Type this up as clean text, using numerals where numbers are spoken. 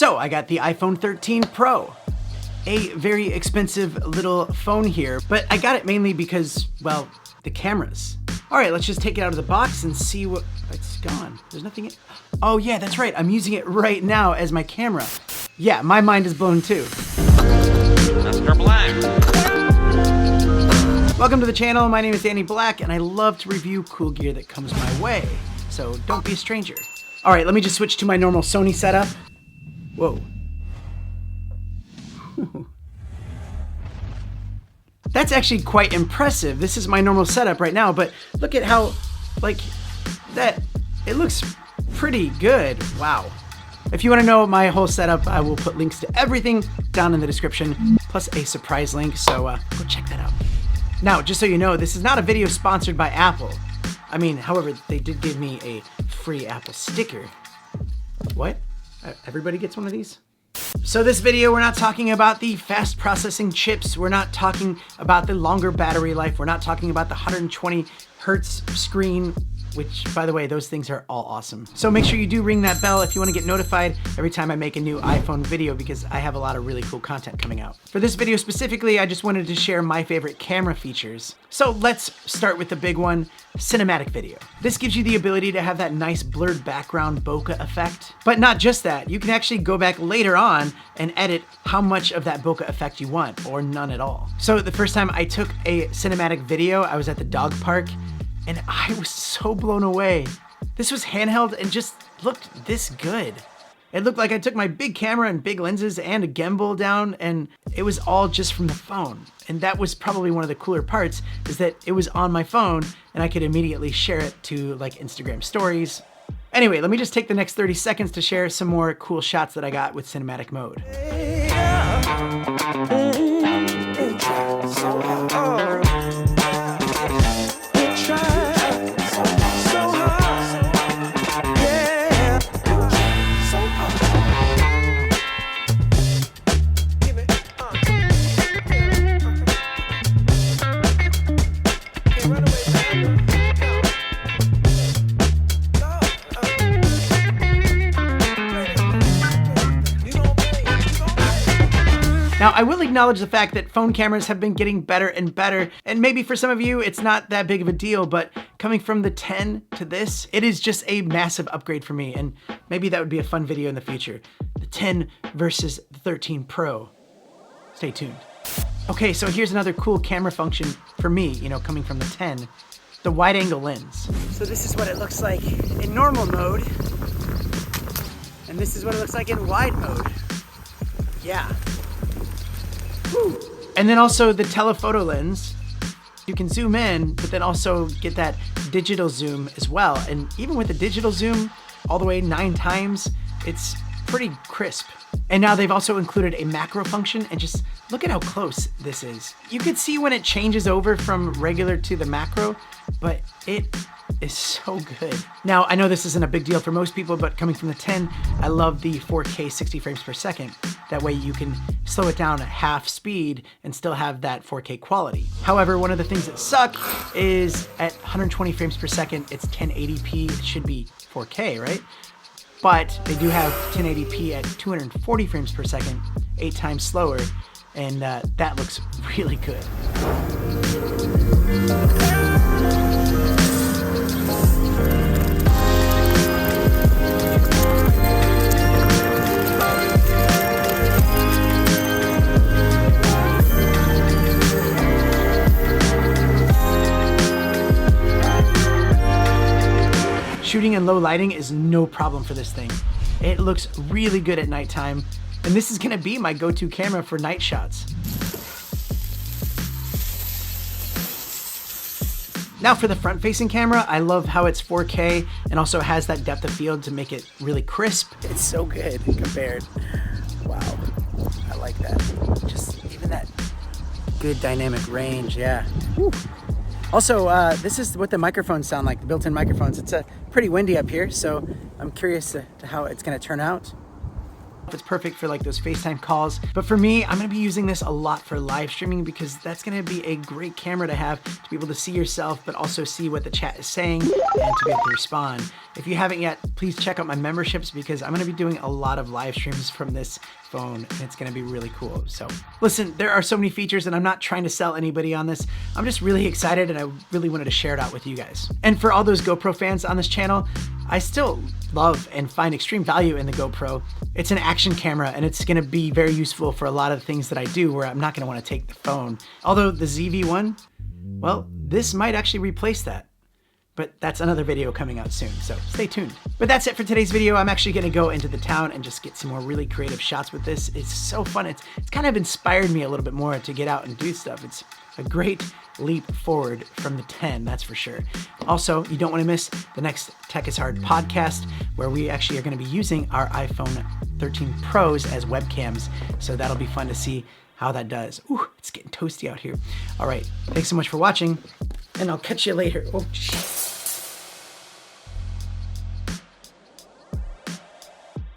So I got the iPhone 13 Pro. A very expensive little phone here, but I got it mainly because, well, the cameras. All right, let's just take it out of the box and see what, it's gone. There's nothing in, oh yeah, that's right. I'm using it right now as my camera. Yeah, my mind is blown too. Mr. Black. Welcome to the channel. My name is Danny Black and I love to review cool gear that comes my way. So don't be a stranger. All right, let me just switch to my normal Sony setup. Whoa. That's actually quite impressive. This is my normal setup right now, but look at how, like, that, it looks pretty good. Wow. If you want to know my whole setup, I will put links to everything down in the description, plus a surprise link, so go check that out. Now, just so you know, this is not a video sponsored by Apple. I mean, however, they did give me a free Apple sticker. What? Everybody gets one of these? So this video, we're not talking about the fast processing chips. We're not talking about the longer battery life. We're not talking about the 120 hertz screen, which, by the way, those things are all awesome. So make sure you do ring that bell if you want to get notified every time I make a new iPhone video, because I have a lot of really cool content coming out. For this video specifically, I just wanted to share my favorite camera features. So let's start with the big one, cinematic video. This gives you the ability to have that nice blurred background bokeh effect. But not just that, you can actually go back later on and edit how much of that bokeh effect you want, or none at all. So the first time I took a cinematic video, I was at the dog park, and I was so blown away. This was handheld and just looked this good. It looked like I took my big camera and big lenses and a gimbal down, and it was all just from the phone. And that was probably one of the cooler parts, is that it was on my phone and I could immediately share it to like Instagram stories. Anyway, let me just take the next 30 seconds to share some more cool shots that I got with cinematic mode. Now, I will acknowledge the fact that phone cameras have been getting better and better, and maybe for some of you, it's not that big of a deal, but coming from the 10 to this, it is just a massive upgrade for me, and maybe that would be a fun video in the future. The 10 versus the 13 Pro. Stay tuned. Okay, so here's another cool camera function for me, you know, coming from the 10, the wide angle lens. So this is what it looks like in normal mode, and this is what it looks like in wide mode. Yeah. Woo. And then also the telephoto lens. You can zoom in, but then also get that digital zoom as well. And even with the digital zoom all the way 9 times, it's pretty crisp. And now they've also included a macro function, and just look at how close this is. You can see when it changes over from regular to the macro, but it is so good. Now, I know this isn't a big deal for most people, but coming from the 10, I love the 4K 60 frames per second. That way you can slow it down at half speed and still have that 4K quality. However, one of the things that suck is at 120 frames per second, it's 1080p, it should be 4K, right? But they do have 1080p at 240 frames per second, 8 times slower, and that looks really good. Shooting in low lighting is no problem for this thing. It looks really good at nighttime, and this is gonna be my go-to camera for night shots. Now for the front-facing camera, I love how it's 4K and also has that depth of field to make it really crisp. It's so good compared. Wow, I like that. Just even that good dynamic range, yeah. Whew. Also, this is what the microphones sound like, the built-in microphones. It's pretty windy up here, so I'm curious to how it's gonna turn out. It's perfect for like those FaceTime calls. But for me, I'm gonna be using this a lot for live streaming because that's gonna be a great camera to have to be able to see yourself, but also see what the chat is saying and to be able to respond. If you haven't yet, please check out my memberships because I'm gonna be doing a lot of live streams from this phone and it's gonna be really cool. So listen, there are so many features and I'm not trying to sell anybody on this. I'm just really excited and I really wanted to share it out with you guys. And for all those GoPro fans on this channel, I still love and find extreme value in the GoPro. It's an action camera and it's gonna be very useful for a lot of things that I do where I'm not gonna wanna take the phone. Although the ZV-1, well, this might actually replace that. But that's another video coming out soon, so stay tuned. But that's it for today's video. I'm actually gonna go into the town and just get some more really creative shots with this. It's so fun. It's kind of inspired me a little bit more to get out and do stuff. It's a great leap forward from the 10, that's for sure. Also, you don't wanna miss the next Tech is Hard podcast, where we actually are gonna be using our iPhone 13 Pros as webcams. So that'll be fun to see how that does. Ooh, it's getting toasty out here. All right, thanks so much for watching, and I'll catch you later. Oh, shit.